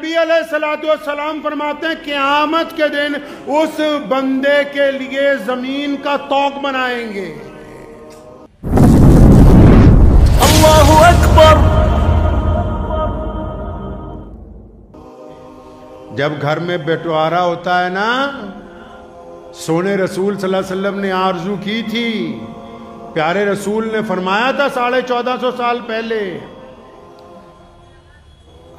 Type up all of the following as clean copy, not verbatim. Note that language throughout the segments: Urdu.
نبی علیہ السلام فرماتے ہیں قیامت کے دن اس بندے کے لیے زمین کا طوق بنائیں گے. اللہ اکبر. جب گھر میں بٹوارا ہوتا ہے نا، سونے رسول صلی اللہ علیہ وسلم نے آرزو کی تھی، پیارے رسول نے فرمایا تھا 1450 سال پہلے.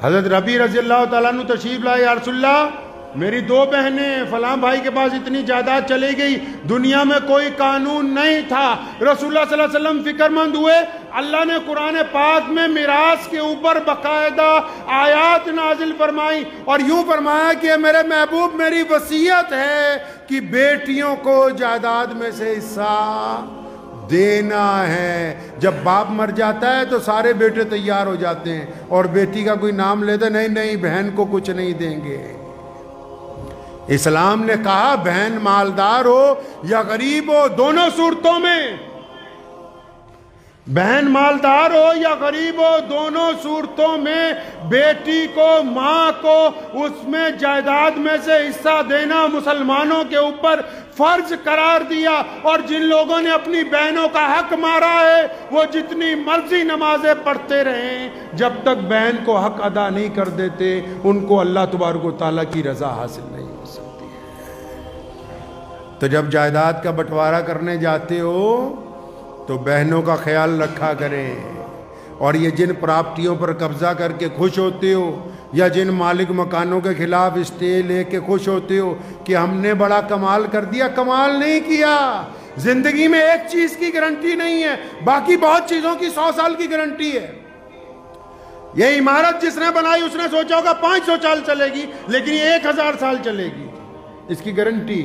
حضرت ربی رضی اللہ تعالیٰ عنہ تشریف لائے، یا رسول اللہ میری 2 بہنیں فلاں بھائی کے پاس اتنی جائیداد چلی گئی، دنیا میں کوئی قانون نہیں تھا. رسول اللہ صلی اللہ علیہ وسلم فکر مند ہوئے، اللہ نے قرآن پاک میں میراث کے اوپر باقاعدہ آیات نازل فرمائی اور یوں فرمایا کہ میرے محبوب میری وصیت ہے کہ بیٹیوں کو جائیداد میں سے حصہ دینا ہے. جب باپ مر جاتا ہے تو سارے بیٹے تیار ہو جاتے ہیں اور بیٹی کا کوئی نام لیتے نہیں بہن کو کچھ نہیں دیں گے. اسلام نے کہا بہن مالدار ہو یا غریب ہو، دونوں صورتوں میں، بہن مالدار ہو یا غریب ہو دونوں صورتوں میں بیٹی کو، ماں کو اس میں جائیداد میں سے حصہ دینا مسلمانوں کے اوپر فرض قرار دیا. اور جن لوگوں نے اپنی بہنوں کا حق مارا ہے وہ جتنی مرضی نمازیں پڑھتے رہیں، جب تک بہن کو حق ادا نہیں کر دیتے ان کو اللہ تبارک و تعالیٰ کی رضا حاصل نہیں ہو سکتی ہے. تو جب جائیداد کا بٹوارا کرنے جاتے ہو تو بہنوں کا خیال رکھا کریں. اور یہ جن پراپرٹیوں پر قبضہ کر کے خوش ہوتے ہو یا جن مالک مکانوں کے خلاف اسٹے لے کے خوش ہوتے ہو کہ ہم نے بڑا کمال کر دیا، کمال نہیں کیا. زندگی میں ایک چیز کی گارنٹی نہیں ہے، باقی بہت چیزوں کی 100 سال کی گارنٹی ہے. یہ عمارت جس نے بنائی اس نے سوچا ہوگا 500 سال چلے گی، لیکن یہ 1000 سال چلے گی، اس کی گارنٹی.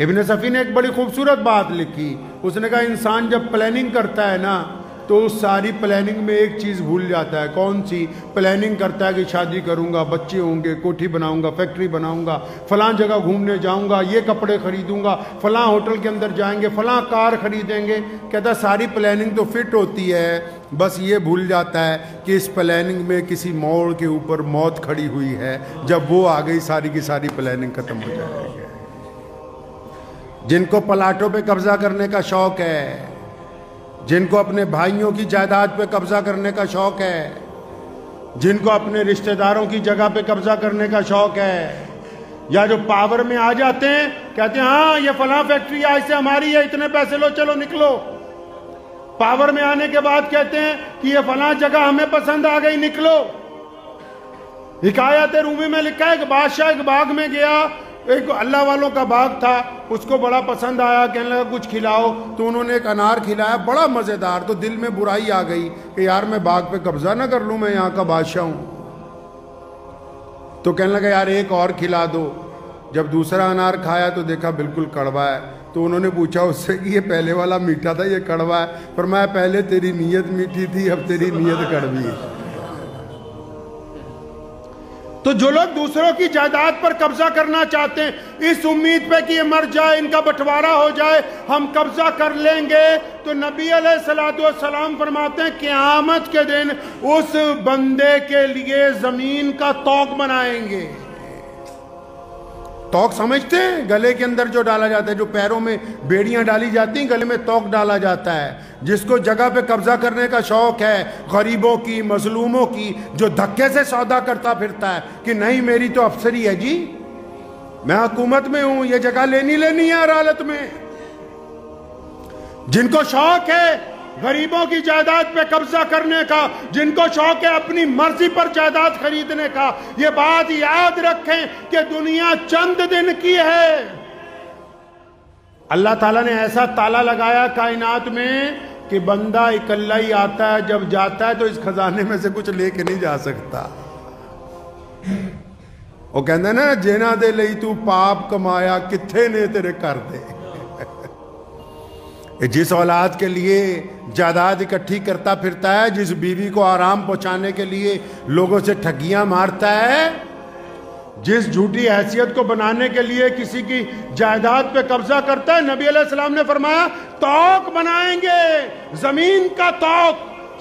ابن صفی نے ایک بڑی خوبصورت بات لکھی، اس نے کہا انسان جب پلاننگ کرتا ہے نا تو اس ساری پلاننگ میں ایک چیز بھول جاتا ہے. کون سی؟ پلاننگ کرتا ہے کہ شادی کروں گا، بچے ہوں گے، کوٹھی بناؤں گا، فیکٹری بناؤں گا، فلاں جگہ گھومنے جاؤں گا، یہ کپڑے خریدوں گا، فلاں ہوٹل کے اندر جائیں گے، فلاں کار خریدیں گے. کہتا ہے ساری پلاننگ تو فٹ ہوتی ہے، بس یہ بھول جاتا ہے کہ اس پلاننگ میں کسی موڑ کے اوپر موت کھڑی ہوئی ہے، جب وہ آ گئی ساری کی ساری پلاننگ ختم ہو جائے گی. جن کو پلاٹوں پہ قبضہ کرنے کا شوق ہے، جن کو اپنے بھائیوں کی جائیداد پہ قبضہ کرنے کا شوق ہے، جن کو اپنے رشتہ داروں کی جگہ پہ قبضہ کرنے کا شوق ہے، یا جو پاور میں آ جاتے ہیں کہتے ہیں ہاں یہ فلاں فیکٹری آج سے ہماری ہے، اتنے پیسے لو چلو نکلو. پاور میں آنے کے بعد کہتے ہیں کہ یہ فلاں جگہ ہمیں پسند آ گئی نکلو. حکایت رومی میں لکھا ہے کہ بادشاہ ایک باغ میں گیا، ایک اللہ والوں کا باغ تھا، اس کو بڑا پسند آیا، کہنے لگا کچھ کھلاؤ. تو انہوں نے ایک انار کھلایا بڑا مزیدار. تو دل میں برائی آ گئی کہ یار میں باغ پہ قبضہ نہ کر لوں، میں یہاں کا بادشاہ ہوں. تو کہنے لگا یار ایک اور کھلا دو. جب دوسرا انار کھایا تو دیکھا بالکل کڑوا ہے. تو انہوں نے پوچھا اس سے کہ یہ پہلے والا میٹھا تھا یہ کڑوا ہے؟ فرمایا پہلے تیری نیت میٹھی تھی اب تیری نیت کڑوی ہے. تو جو لوگ دوسروں کی جائیداد پر قبضہ کرنا چاہتے ہیں اس امید پہ کہ یہ مر جائے، ان کا بٹوارا ہو جائے، ہم قبضہ کر لیں گے، تو نبی علیہ السلام فرماتے ہیں قیامت کے دن اس بندے کے لیے زمین کا طوق بنائیں گے. طوق سمجھتے ہیں؟ گلے کے اندر جو ڈالا جاتا ہے، جو پیروں میں بیڑیاں ڈالی جاتی ہیں گلے میں طوق ڈالا جاتا ہے. جس کو جگہ پہ قبضہ کرنے کا شوق ہے، غریبوں کی، مظلوموں کی، جو دھکے سے سودا کرتا پھرتا ہے کہ نہیں میری تو افسری ہے جی، میں حکومت میں ہوں، یہ جگہ لینی ہے ہر حالت میں. جن کو شوق ہے غریبوں کی جائیداد پہ قبضہ کرنے کا، جن کو شوق ہے اپنی مرضی پر جائیداد خریدنے کا، یہ بات یاد رکھیں کہ دنیا چند دن کی ہے. اللہ تعالیٰ نے ایسا تالا لگایا کائنات میں کہ بندہ اکلا ہی آتا ہے، جب جاتا ہے تو اس خزانے میں سے کچھ لے کے نہیں جا سکتا. وہ کہتے ہیں نا جینا دے لئی تو پاپ کمایا کتھے نے تیرے کر دے. جس اولاد کے لیے جائیداد اکٹھی کرتا پھرتا ہے، جس بیوی کو آرام پہنچانے کے لیے لوگوں سے ٹھگیاں مارتا ہے، جس جھوٹی حیثیت کو بنانے کے لیے کسی کی جائیداد پہ قبضہ کرتا ہے، نبی علیہ السلام نے فرمایا طوق بنائیں گے، زمین کا طوق.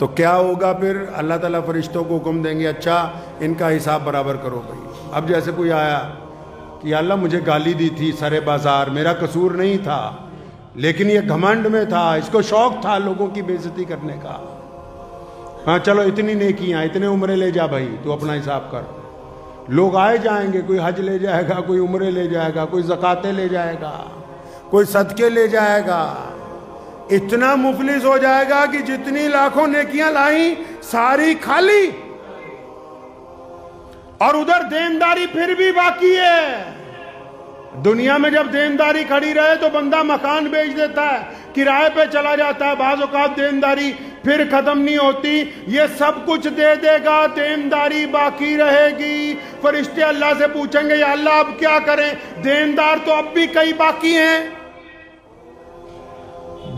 تو کیا ہوگا پھر؟ اللہ تعالیٰ فرشتوں کو حکم دیں گے اچھا ان کا حساب برابر کرو بھائی. اب جیسے کوئی آیا کہ یا اللہ مجھے گالی دی تھی سر بازار، میرا قصور نہیں تھا لیکن یہ گھمنڈ میں تھا، اس کو شوق تھا لوگوں کی بے عزتی کرنے کا. ہاں چلو اتنی نیکیاں، اتنے عمرے لے جا بھائی، تو اپنا حساب کر. لوگ آئے جائیں گے، کوئی حج لے جائے گا، کوئی عمرے لے جائے گا، کوئی زکاتیں لے جائے گا، کوئی صدقے لے جائے گا. اتنا مفلس ہو جائے گا کہ جتنی لاکھوں نیکیاں لائیں ساری خالی، اور ادھر دینداری پھر بھی باقی ہے. دنیا میں جب دینداری کھڑی رہے تو بندہ مکان بیچ دیتا ہے، کرائے پہ چلا جاتا ہے، بعض اوقات دینداری پھر ختم نہیں ہوتی. یہ سب کچھ دے دے گا، دینداری باقی رہے گی. فرشتے اللہ سے پوچھیں گے یا اللہ اب کیا کریں، دیندار تو اب بھی کئی باقی ہیں.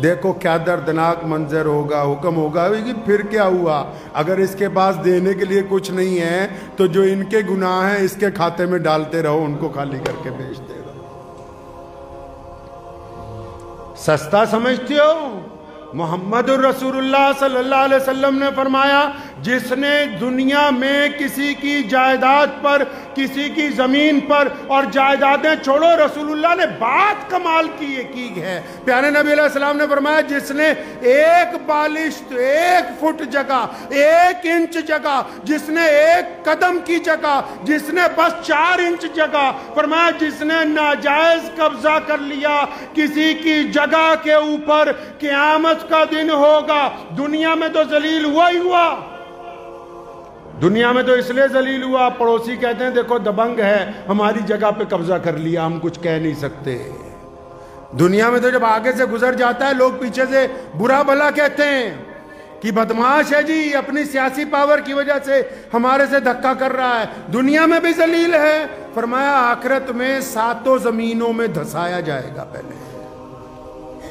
دیکھو کیا دردناک منظر ہوگا. حکم ہوگا کہ پھر کیا ہوا، اگر اس کے پاس دینے کے لیے کچھ نہیں ہے تو جو ان کے گناہ ہیں اس کے کھاتے میں ڈالتے رہو، ان کو خالی کر کے بیچ دے رہو. سستا سمجھتے ہو؟ محمد الرسول اللہ صلی اللہ علیہ وسلم نے فرمایا جس نے دنیا میں کسی کی جائیداد پر، کسی کی زمین پر، اور جائیدادیں چھوڑو، رسول اللہ نے بات کمال کی ہے. پیارے نبی علیہ السلام نے فرمایا جس نے ایک بالشت، 1 فٹ جگہ، 1 انچ جگہ، جس نے 1 قدم کی جگہ، جس نے بس 4 انچ جگہ، فرمایا جس نے ناجائز قبضہ کر لیا کسی کی جگہ کے اوپر، قیامت کا دن ہوگا. دنیا میں تو ذلیل ہوا ہی ہوا. دنیا میں تو اس لیے ذلیل ہوا، پڑوسی کہتے ہیں دیکھو دبنگ ہے، ہماری جگہ پہ قبضہ کر لیا، ہم کچھ کہہ نہیں سکتے. دنیا میں تو جب آگے سے گزر جاتا ہے لوگ پیچھے سے برا بھلا کہتے ہیں کہ بدماش ہے جی، اپنی سیاسی پاور کی وجہ سے ہمارے سے دھکا کر رہا ہے. دنیا میں بھی ذلیل ہے. فرمایا آخرت میں 7 زمینوں میں دھسایا جائے گا. پہلے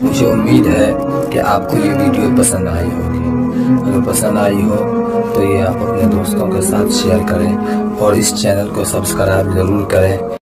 مجھے امید ہے کہ آپ کو یہ ویڈیو پسند آئی ہوگی. اگر پسند آئی ہو تو یہ آپ اپنے دوستوں کے ساتھ شیئر کریں اور اس چینل کو سبسکرائب ضرور کریں.